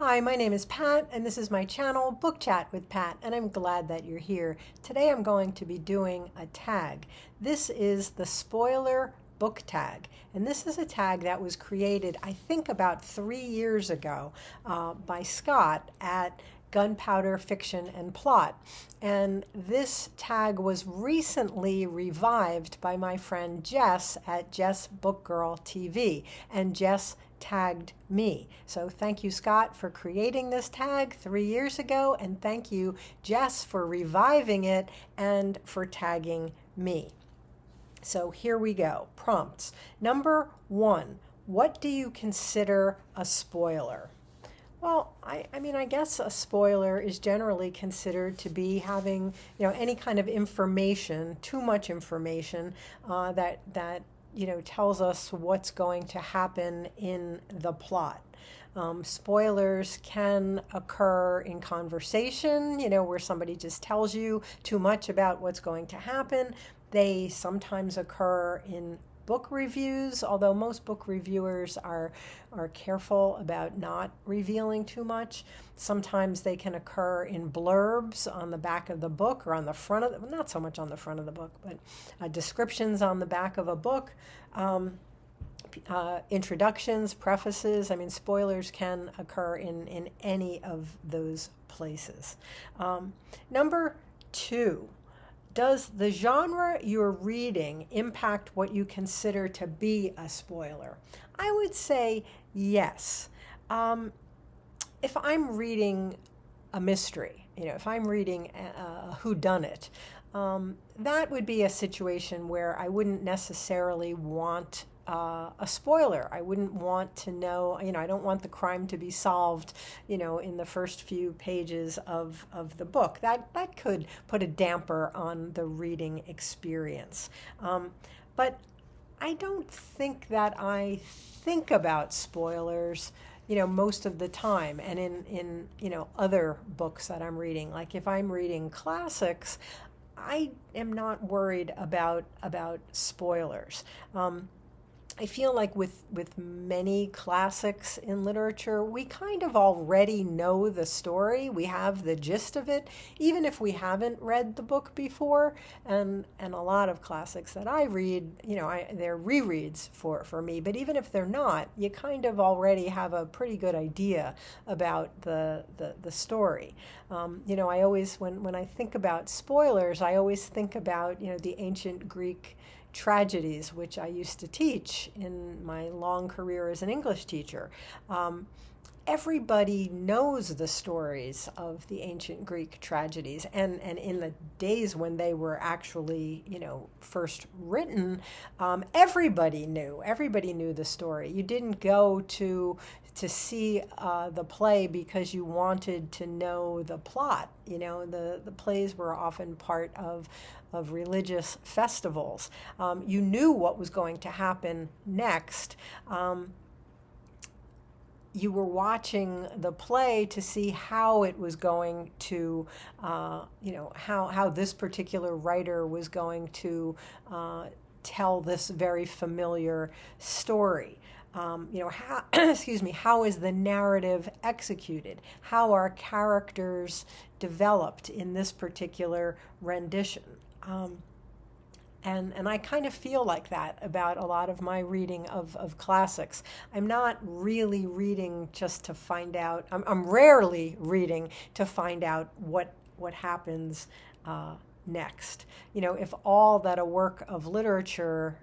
Hi, my name is Pat, and this is my channel, Book Chat with Pat, and I'm glad that you're here. Today I'm going to be doing a tag. This is the Spoiler Booktag, and this is a tag that was created, I think, about 3 years ago by Scott at Gunpowder Fiction and Plot. And this tag was recently revived by my friend Jess at Jess Book Girl TV, and Jess tagged me. So thank you, Scott, for creating this tag 3 years ago, and thank you, Jess, for reviving it and for tagging me. So here we go. Prompts. Number 1, what do you consider a spoiler? Well, I guess a spoiler is generally considered to be having, any kind of information, too much information that tells us what's going to happen in the plot. Spoilers can occur in conversation, where somebody just tells you too much about what's going to happen. They sometimes occur in book reviews, although most book reviewers are careful about not revealing too much. Sometimes they can occur in blurbs on the back of the book or on the front of the, not so much on the front of the book, but descriptions on the back of a book. Introductions, prefaces. Spoilers can occur in any of those places. Number 2. Does the genre you're reading impact what you consider to be a spoiler? I would say yes. If I'm reading a mystery, if I'm reading a whodunit, that would be a situation where I wouldn't necessarily want a spoiler. I wouldn't want to know, I don't want the crime to be solved, in the first few pages of the book. That could put a damper on the reading experience. But I don't think that I think about spoilers, most of the time. And in other books that I'm reading, like if I'm reading classics, I am not worried about spoilers. I feel like with many classics in literature, we kind of already know the story. We have the gist of it, even if we haven't read the book before. And a lot of classics that I read, they're rereads for me. But even if they're not, you kind of already have a pretty good idea about the story. I always, when I think about spoilers, I always think about, the ancient Greek tragedies, which I used to teach in my long career as an English teacher. Everybody knows the stories of the ancient Greek tragedies, and in the days when they were actually, first written, everybody knew the story. You didn't go to see the play because you wanted to know the plot. The plays were often part of religious festivals. You knew what was going to happen next. You were watching the play to see how it was going to, how this particular writer was going to tell this very familiar story. How, how is the narrative executed? How are characters developed in this particular rendition? And I kind of feel like that about a lot of my reading of classics. I'm not really reading just to find out, I'm rarely reading to find out what happens next. If all that a work of literature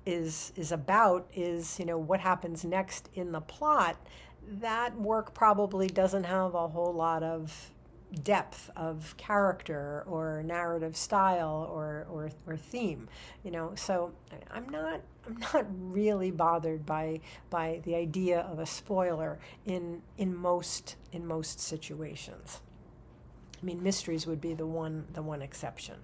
is about is, what happens next in the plot, that work probably doesn't have a whole lot of depth of character or narrative style or theme, so I'm not really bothered by the idea of a spoiler in most situations. Mysteries would be the one exception.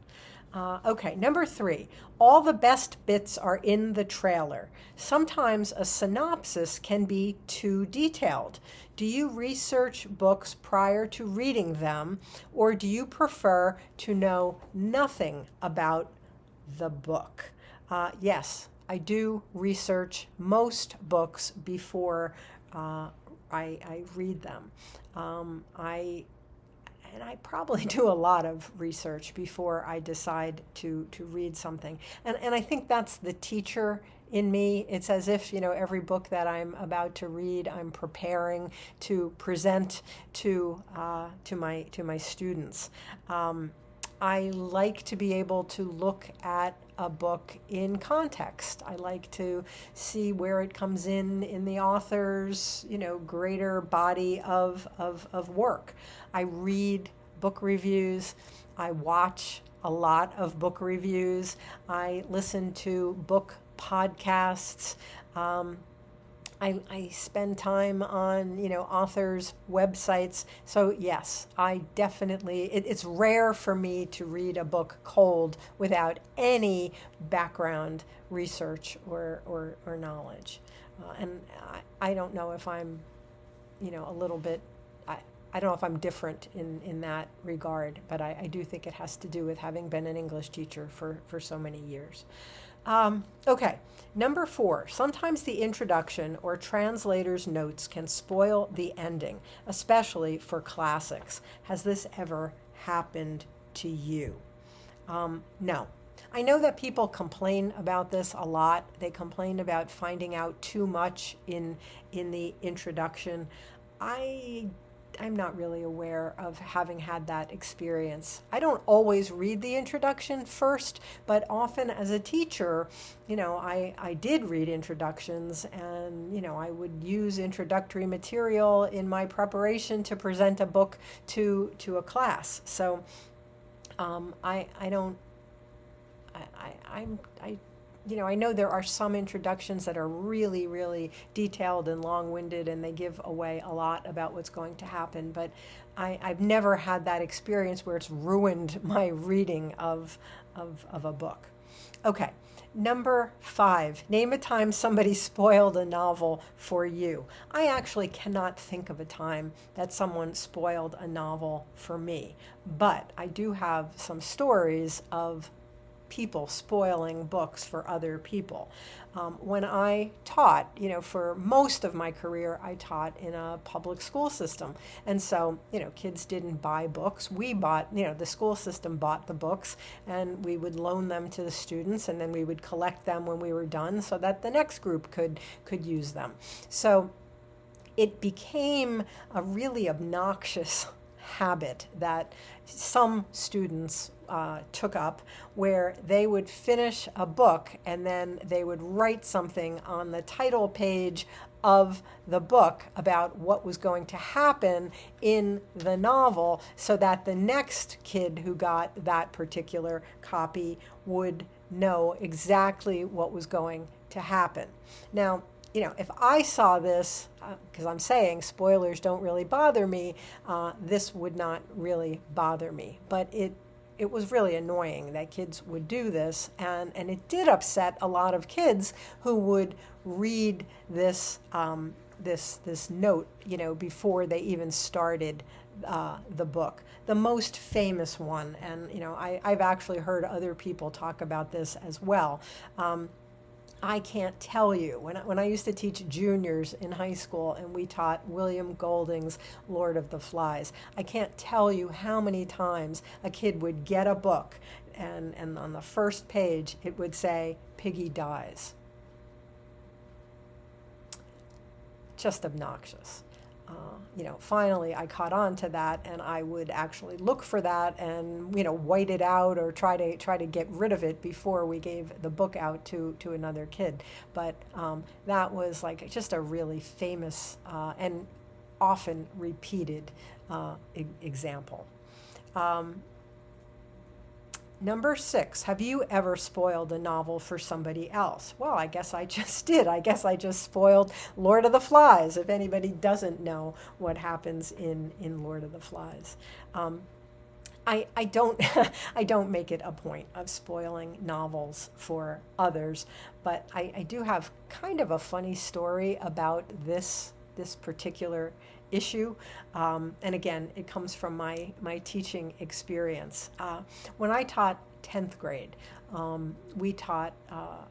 Okay, number 3, all the best bits are in the trailer. Sometimes a synopsis can be too detailed. Do you research books prior to reading them, or do you prefer to know nothing about the book? Yes, I do research most books before I read them. And I probably do a lot of research before I decide to read something. And I think that's the teacher in me. It's as if, every book that I'm about to read, I'm preparing to present to my students. I like to be able to look at a book in context. I like to see where it comes in the author's, greater body of work. I read book reviews. I watch a lot of book reviews. I listen to book podcasts. I spend time on, authors' websites. So yes, I definitely, it's rare for me to read a book cold without any background research or knowledge. And I don't know if I'm, a little bit, I don't know if I'm different in that regard, but I do think it has to do with having been an English teacher for so many years. Okay, number 4. Sometimes the introduction or translator's notes can spoil the ending, especially for classics. Has this ever happened to you? No. I know that people complain about this a lot. They complain about finding out too much in the introduction. I'm not really aware of having had that experience. I don't always read the introduction first, but often as a teacher, I did read introductions, and, I would use introductory material in my preparation to present a book to a class. So I know there are some introductions that are really, really detailed and long-winded, and they give away a lot about what's going to happen, but I've never had that experience where it's ruined my reading of a book. Okay, number 5, name a time somebody spoiled a novel for you. I actually cannot think of a time that someone spoiled a novel for me, but I do have some stories of people spoiling books for other people. When I taught, for most of my career, I taught in a public school system. And so, kids didn't buy books. We bought, the school system bought the books, and we would loan them to the students, and then we would collect them when we were done so that the next group could use them. So it became a really obnoxious habit that some students took up, where they would finish a book and then they would write something on the title page of the book about what was going to happen in the novel, so that the next kid who got that particular copy would know exactly what was going to happen. Now, if I saw this, because I'm saying spoilers don't really bother me, this would not really bother me. But it was really annoying that kids would do this, and it did upset a lot of kids who would read this this note, before they even started the book. The most famous one, and I've actually heard other people talk about this as well. I can't tell you. When I used to teach juniors in high school and we taught William Golding's Lord of the Flies, I can't tell you how many times a kid would get a book and on the first page it would say, "Piggy dies." Just obnoxious. Finally I caught on to that, and I would actually look for that and white it out or try to get rid of it before we gave the book out to another kid. But that was like just a really famous and often repeated example. Number 6, have you ever spoiled a novel for somebody else? Well, I guess I just did. I guess I just spoiled Lord of the Flies, if anybody doesn't know what happens in Lord of the Flies. I don't I don't make it a point of spoiling novels for others, but I do have kind of a funny story about this particular issue, and again, it comes from my teaching experience. When I taught 10th grade, we taught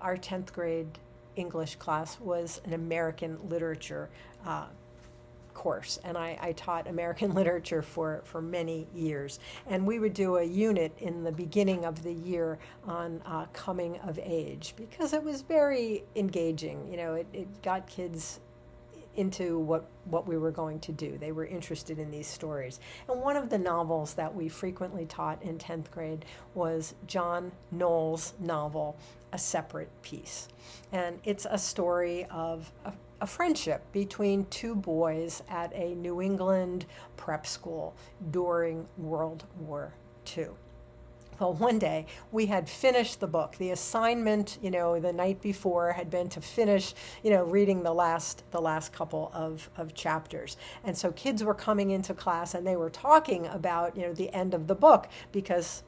our 10th grade English class was an American literature course, and I taught American literature for many years. And we would do a unit in the beginning of the year on coming of age, because it was very engaging. You know, it got kids into what we were going to do. They were interested in these stories. And one of the novels that we frequently taught in 10th grade was John Knoll's novel, A Separate Piece. And it's a story of a friendship between two boys at a New England prep school during World War II. Well, one day we had finished the book. The assignment, you know, the night before had been to finish, you know, reading the last couple of chapters. And so kids were coming into class and they were talking about, you know, the end of the book, because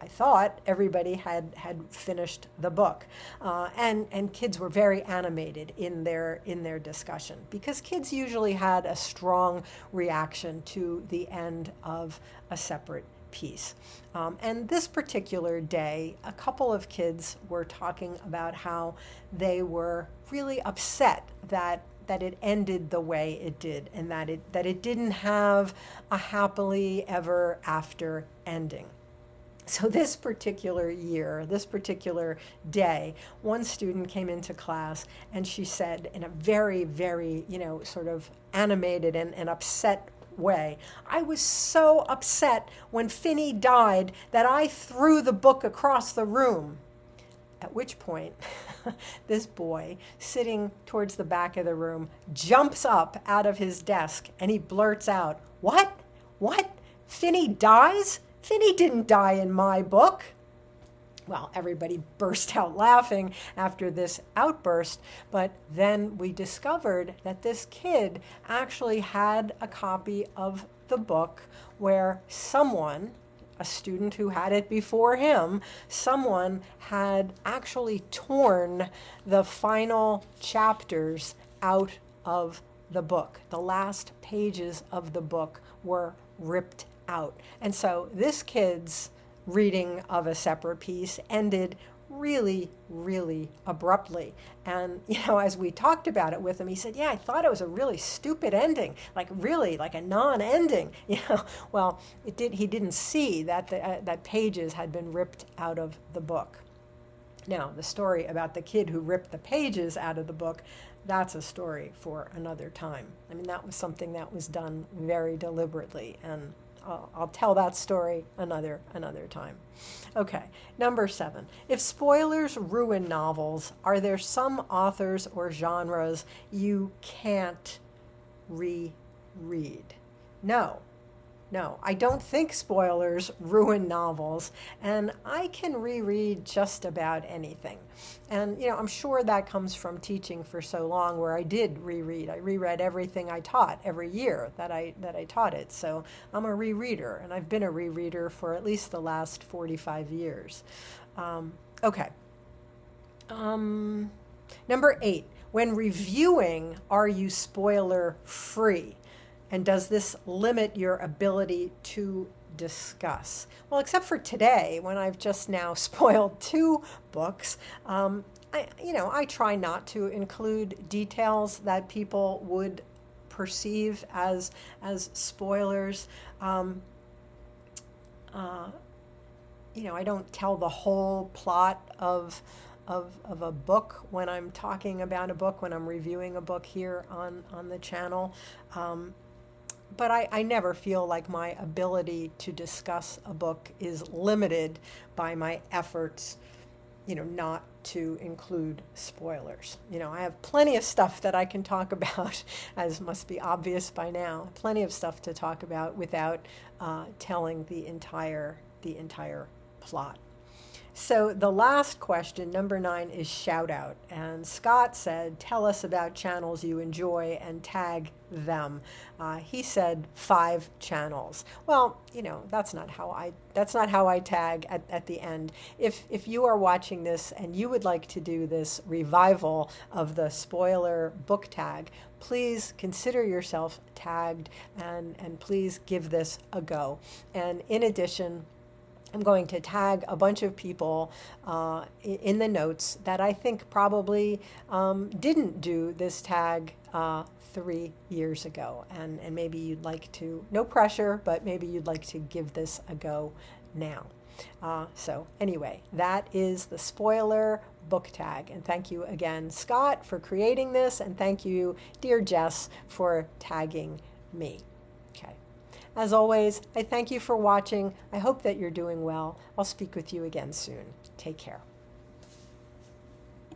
I thought everybody had finished the book, and kids were very animated in their discussion, because kids usually had a strong reaction to the end of A Separate Piece. And this particular day, a couple of kids were talking about how they were really upset that it ended the way it did, and that it didn't have a happily ever after ending. So this particular year, this particular day, one student came into class and she said, in a very, very, you know, sort of animated and upset way, "I was so upset when Finney died that I threw the book across the room." At which point, this boy sitting towards the back of the room jumps up out of his desk and he blurts out, What? Finney dies? Finney didn't die in my book." Well, everybody burst out laughing after this outburst, but then we discovered that this kid actually had a copy of the book where someone, a student who had it before him, someone had actually torn the final chapters out of the book. The last pages of the book were ripped out. And so this kid's reading of A Separate Piece ended really, really abruptly. And, you know, as we talked about it with him, he said, "Yeah, I thought it was a really stupid ending, like really like a non-ending." You know, well, he didn't see that that pages had been ripped out of the book. Now, the story about the kid who ripped the pages out of the book, that's a story for another time. I mean, that was something that was done very deliberately, and I'll tell that story another time. Okay, number 7. If spoilers ruin novels, are there some authors or genres you can't reread? No, I don't think spoilers ruin novels, and I can reread just about anything. And, you know, I'm sure that comes from teaching for so long, where I did reread. I reread everything I taught every year that I taught it. So I'm a rereader, and I've been a rereader for at least the last 45 years. Okay. Number 8, when reviewing, are you spoiler free? And does this limit your ability to discuss? Well, except for today, when I've just now spoiled 2 books, I try not to include details that people would perceive as spoilers. I don't tell the whole plot of a book when I'm talking about a book, when I'm reviewing a book here on the channel. But I never feel like my ability to discuss a book is limited by my efforts, not to include spoilers. I have plenty of stuff that I can talk about, as must be obvious by now, plenty of stuff to talk about without telling the entire plot. So the last question, number 9, is shout out. And Scott said, tell us about channels you enjoy and tag them. He said 5 channels. Well, that's not how I tag at the end. If you are watching this and you would like to do this revival of the Spoiler Booktag, please consider yourself tagged and please give this a go. And in addition, I'm going to tag a bunch of people in the notes that I think probably didn't do this tag 3 years ago. And maybe you'd like to, no pressure, but maybe you'd like to give this a go now. So anyway, that is the Spoiler Book Tag. And thank you again, Scott, for creating this. And thank you, dear Jess, for tagging me. Okay. As always, I thank you for watching. I hope that you're doing well. I'll speak with you again soon. Take care.